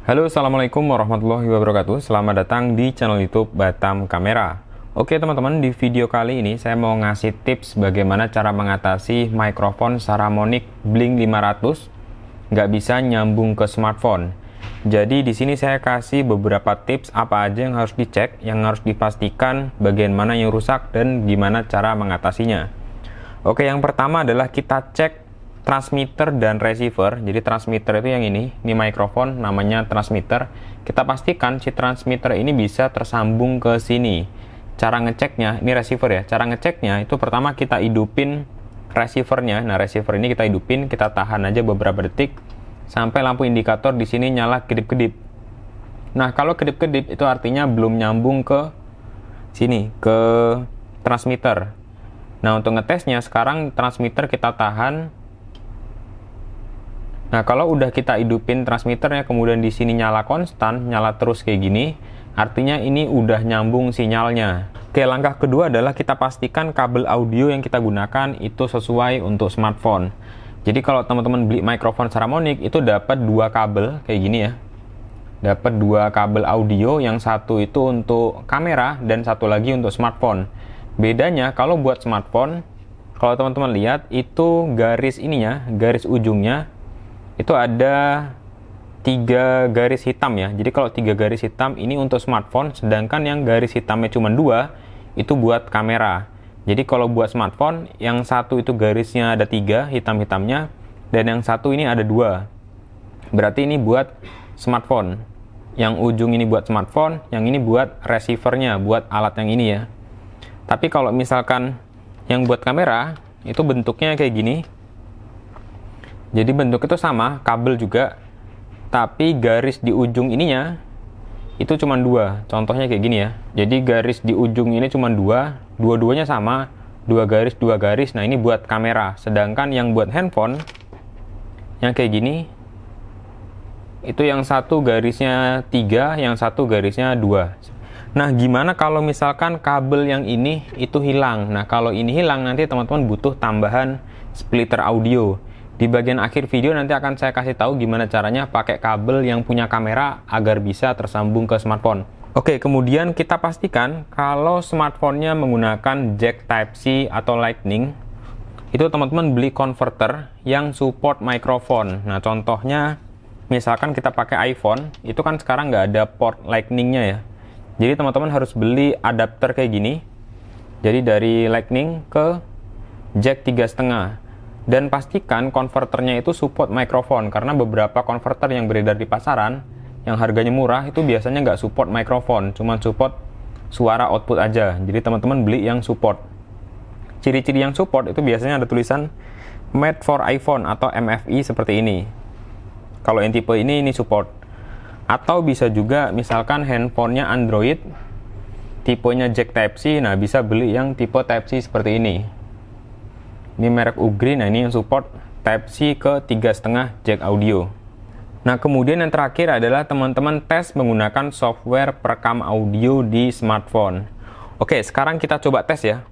Halo, assalamualaikum warahmatullahi wabarakatuh. Selamat datang di channel YouTube Batam Kamera. Oke teman-teman, di video kali ini saya mau ngasih tips bagaimana cara mengatasi mikrofon Saramonic Blink 500 nggak bisa nyambung ke smartphone. Jadi di sini saya kasih beberapa tips apa aja yang harus dicek, yang harus dipastikan, bagian mana yang rusak dan gimana cara mengatasinya. Oke, yang pertama adalah kita cek transmitter dan receiver. Jadi transmitter itu yang ini mikrofon namanya transmitter. Kita pastikan si transmitter ini bisa tersambung ke sini. Cara ngeceknya, ini receiver ya. Cara ngeceknya itu pertama kita hidupin receivernya. Nah, receiver ini kita hidupin, kita tahan aja beberapa detik sampai lampu indikator di sini nyala kedip-kedip. Nah, kalau kedip-kedip itu artinya belum nyambung ke sini, ke transmitter. Nah, untuk ngetesnya sekarang transmitter kita tahan. Nah, kalau udah kita hidupin transmitternya, kemudian di sini nyala konstan, nyala terus kayak gini, artinya ini udah nyambung sinyalnya. Oke, langkah kedua adalah kita pastikan kabel audio yang kita gunakan itu sesuai untuk smartphone. Jadi kalau teman-teman beli mikrofon Saramonic itu dapat dua kabel kayak gini ya. Dapat dua kabel audio, yang satu itu untuk kamera dan satu lagi untuk smartphone. Bedanya kalau buat smartphone, kalau teman-teman lihat itu garis ininya, garis ujungnya itu ada 3 garis hitam ya. Jadi kalau 3 garis hitam ini untuk smartphone, sedangkan yang garis hitamnya cuma 2 itu buat kamera. Jadi kalau buat smartphone, yang satu itu garisnya ada 3 hitam-hitamnya, dan yang satu ini ada 2. Berarti ini buat smartphone. Yang ujung ini buat smartphone, yang ini buat receivernya, buat alat yang ini ya. Tapi kalau misalkan yang buat kamera, itu bentuknya kayak gini. Jadi bentuk itu sama, kabel juga, tapi garis di ujung ininya itu cuma 2. Contohnya kayak gini ya. Jadi garis di ujung ini cuma 2, dua-duanya sama, 2 garis, 2 garis. Nah, ini buat kamera. Sedangkan yang buat handphone, yang kayak gini, itu yang satu garisnya 3, yang satu garisnya 2. Nah, gimana kalau misalkan kabel yang ini itu hilang? Nah, kalau ini hilang, nanti teman-teman butuh tambahan splitter audio. Di bagian akhir video nanti akan saya kasih tahu gimana caranya pakai kabel yang punya kamera agar bisa tersambung ke smartphone. Oke, kemudian kita pastikan kalau smartphone-nya menggunakan jack Type-C atau Lightning, itu teman-teman beli converter yang support mikrofon. Nah, contohnya misalkan kita pakai iPhone, itu kan sekarang nggak ada port Lightning-nya ya. Jadi teman-teman harus beli adapter kayak gini. Jadi dari Lightning ke jack 3,5. Dan pastikan konverternya itu support mikrofon, karena beberapa konverter yang beredar di pasaran yang harganya murah itu biasanya nggak support mikrofon, cuma support suara output aja. Jadi teman-teman beli yang support. Ciri-ciri yang support itu biasanya ada tulisan made for iPhone atau MFI seperti ini. Kalau yang tipe ini support. Atau bisa juga misalkan handphonenya Android, tipenya jack Type-C, nah bisa beli yang tipe Type-C seperti ini. Ini merek Ugri, nah ini yang support Type-C ke 3,5 jack audio. Nah, kemudian yang terakhir adalah teman-teman tes menggunakan software perekam audio di smartphone. Oke, sekarang kita coba tes ya.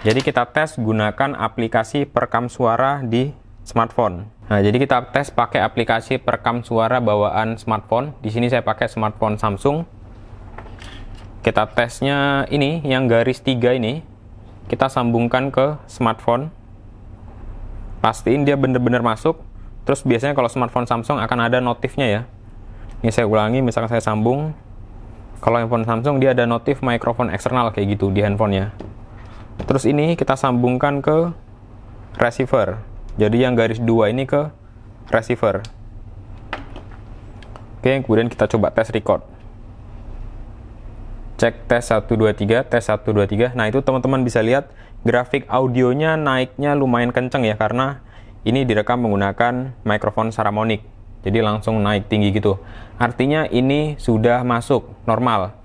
Jadi kita tes gunakan aplikasi perekam suara di smartphone. Nah, jadi kita tes pakai aplikasi perekam suara bawaan smartphone. Di sini saya pakai smartphone Samsung. Kita tesnya ini, yang garis 3 ini, kita sambungkan ke smartphone. Pastiin dia benar-benar masuk. Terus biasanya kalau smartphone Samsung akan ada notifnya ya. Ini saya ulangi, misalkan saya sambung. Kalau handphone Samsung dia ada notif mikrofon eksternal kayak gitu di handphonenya. Terus ini kita sambungkan ke receiver. Jadi yang garis 2 ini ke receiver. Oke, kemudian kita coba tes record. Cek tes 1 2 3, tes 1 2 3. Nah, itu teman-teman bisa lihat grafik audionya naiknya lumayan kenceng ya, karena ini direkam menggunakan mikrofon Saramonic. Jadi langsung naik tinggi gitu. Artinya ini sudah masuk normal.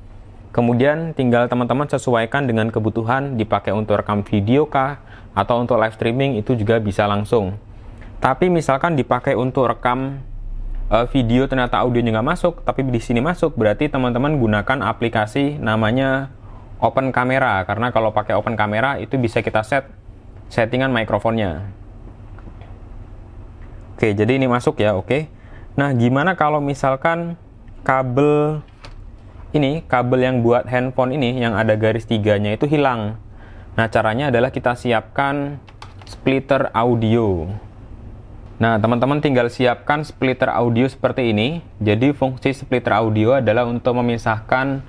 Kemudian tinggal teman-teman sesuaikan dengan kebutuhan, dipakai untuk rekam video kah atau untuk live streaming, itu juga bisa langsung. Tapi misalkan dipakai untuk rekam video ternyata audionya nggak masuk, tapi di sini masuk, berarti teman-teman gunakan aplikasi namanya Open Camera, karena kalau pakai Open Camera itu bisa kita settingan mikrofonnya. Oke, jadi ini masuk ya, oke. Nah, gimana kalau misalkan kabel ini, kabel yang buat handphone ini yang ada garis tiganya itu hilang. Nah, caranya adalah kita siapkan splitter audio. Nah, teman-teman tinggal siapkan splitter audio seperti ini. Jadi fungsi splitter audio adalah untuk memisahkan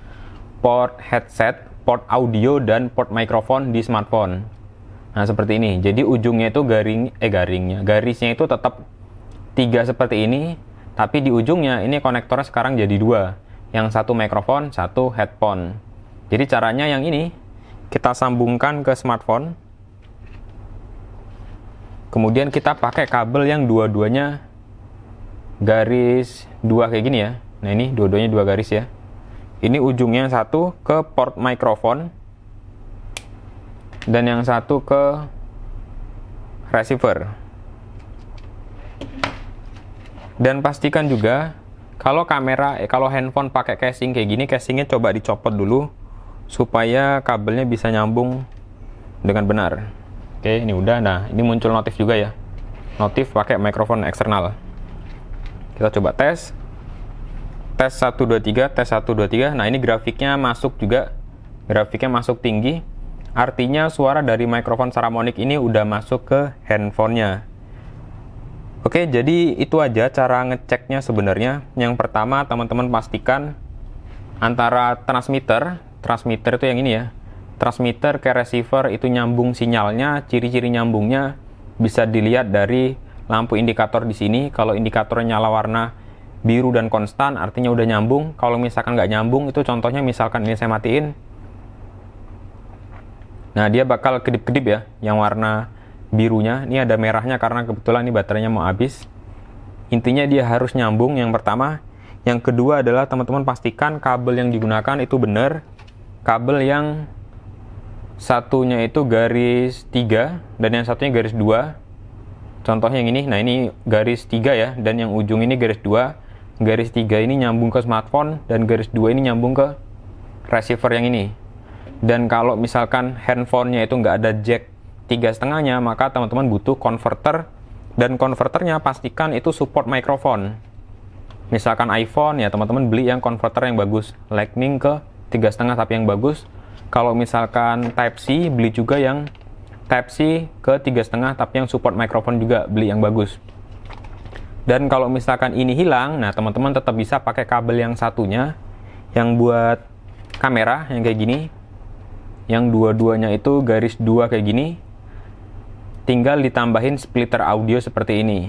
port headset, port audio, dan port mikrofon di smartphone. Nah, seperti ini. Jadi ujungnya itu garisnya itu tetap 3 seperti ini, tapi di ujungnya ini konektornya sekarang jadi 2. Yang satu mikrofon, satu headphone. Jadi caranya yang ini, kita sambungkan ke smartphone. Kemudian kita pakai kabel yang dua-duanya garis 2 kayak gini ya. Nah, ini dua-duanya 2 garis ya. Ini ujungnya yang satu ke port mikrofon dan yang satu ke receiver. Dan pastikan juga kalau kalau handphone pakai casing kayak gini, casingnya coba dicopot dulu supaya kabelnya bisa nyambung dengan benar. Oke, ini udah. Nah, ini muncul notif juga ya. Notif pakai mikrofon eksternal. Kita coba tes. Tes 1 2 3, tes 1 2 3. Nah, ini grafiknya masuk juga. Grafiknya masuk tinggi. Artinya suara dari mikrofon Saramonic ini udah masuk ke handphonenya. Oke, jadi itu aja cara ngeceknya sebenarnya. Yang pertama, teman-teman pastikan antara transmitter itu yang ini ya. Transmitter ke receiver itu nyambung sinyalnya. Ciri-ciri nyambungnya bisa dilihat dari lampu indikator di sini. Kalau indikatornya nyala warna biru dan konstan, artinya udah nyambung. Kalau misalkan nggak nyambung, itu contohnya misalkan ini saya matiin. Nah, dia bakal kedip-kedip ya, yang warna birunya. Ini ada merahnya karena kebetulan ini baterainya mau habis. Intinya dia harus nyambung, yang pertama. Yang kedua adalah teman-teman pastikan kabel yang digunakan itu benar. Kabel yang satunya itu garis 3 dan yang satunya garis 2. Contohnya yang ini. Nah, ini garis 3 ya, dan yang ujung ini garis 2. Garis 3 ini nyambung ke smartphone dan garis 2 ini nyambung ke receiver yang ini. Dan kalau misalkan handphonenya itu nggak ada jack 3,5-nya, maka teman-teman butuh converter, dan konverternya pastikan itu support mikrofon. Misalkan iPhone ya, teman-teman beli yang converter yang bagus, Lightning ke 3,5 tapi yang bagus. Kalau misalkan Type-C, beli juga yang Type-C ke 3,5 tapi yang support mikrofon juga, beli yang bagus. Dan kalau misalkan ini hilang, nah teman-teman tetap bisa pakai kabel yang satunya yang buat kamera yang kayak gini, yang dua-duanya itu garis 2 kayak gini. Tinggal ditambahin splitter audio seperti ini.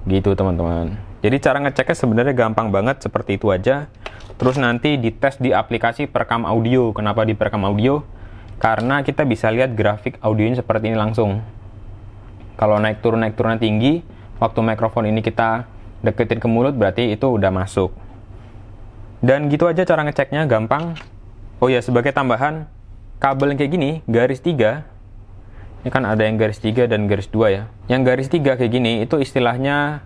Gitu teman-teman. Jadi cara ngeceknya sebenarnya gampang banget, seperti itu aja. Terus nanti dites di aplikasi perekam audio. Kenapa di perekam audio? Karena kita bisa lihat grafik audionya seperti ini langsung. Kalau naik turunnya tinggi, waktu mikrofon ini kita deketin ke mulut, berarti itu udah masuk. Dan gitu aja cara ngeceknya, gampang. Oh ya, sebagai tambahan, kabel yang kayak gini, garis 3, ini kan ada yang garis 3 dan garis 2 ya. Yang garis 3 kayak gini, itu istilahnya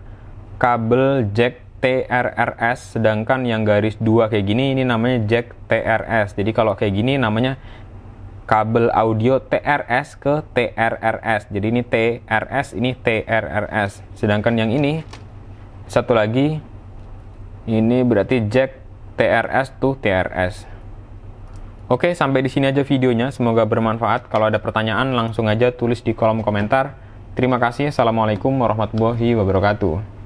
kabel jack TRRS, sedangkan yang garis 2 kayak gini, ini namanya jack TRS. Jadi kalau kayak gini namanya kabel audio TRS ke TRRS. Jadi ini TRS, ini TRRS. Sedangkan yang ini, satu lagi, ini berarti jack TRS to TRS. Oke, sampai di sini aja videonya. Semoga bermanfaat. Kalau ada pertanyaan, langsung aja tulis di kolom komentar. Terima kasih. Assalamualaikum warahmatullahi wabarakatuh.